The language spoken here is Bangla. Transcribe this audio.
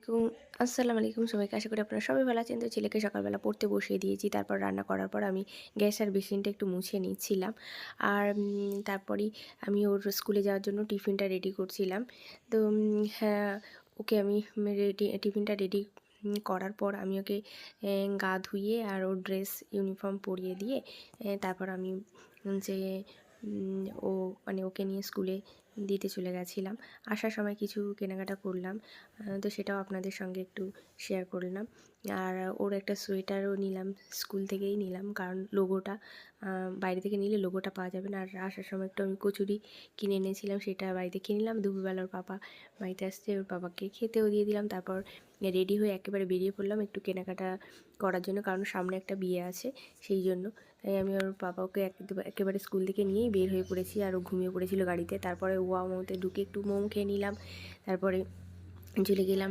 আলাইকুম। আসসালামু আলাইকুম সবাইকে। আশা করি আপনারা সবাই ভালো আছেন। তো ছেলেকে সকালবেলা পড়তে বসিয়ে দিয়েছি। তারপর রান্না করার পর আমি গ্যাস আর বেসিনটা একটু মুছে নিচ্ছিলাম। আর তারপরেই আমি ওর স্কুলে যাওয়ার জন্য টিফিনটা রেডি করছিলাম। তো হ্যাঁ, ওকে আমি টিফিনটা রেডি করার পর আমি ওকে গা ধুইয়ে আর ওর ড্রেস ইউনিফর্ম পরিয়ে দিয়ে তারপর আমি যে ও মানে ওকে নিয়ে স্কুলে দিতে চলে গেছিলাম। আসার সময় কিছু কেনাকাটা করলাম। তো সেটাও আপনাদের সঙ্গে একটু শেয়ার করলাম। আর ওর একটা সোয়েটারও নিলাম, স্কুল থেকেই নিলাম, কারণ লোগোটা বাইরে থেকে নিলে লোগোটা পাওয়া যাবে না। আর আসার সময় একটু আমি কচুরি কিনে এনেছিলাম, সেটা বাড়িতে খেয়ে নিলাম। দুপুরবেলা ওর পাপা বাড়িতে আসছে, ওর পাপাকে খেতেও দিয়ে দিলাম। তারপর রেডি হয়ে একেবারে বেরিয়ে পড়লাম একটু কেনাকাটা করার জন্য, কারণ সামনে একটা বিয়ে আছে সেই জন্য। তাই আমি ওর পাপাকে একেবারে স্কুল থেকে নিয়েই বের হয়ে পড়েছি, আর ও ঘুমিয়ে পড়েছিল গাড়িতে। তারপরে ওয়া মোমোতে ঢুকে একটু মোমো খেয়ে নিলাম। তারপরে চলে গেলাম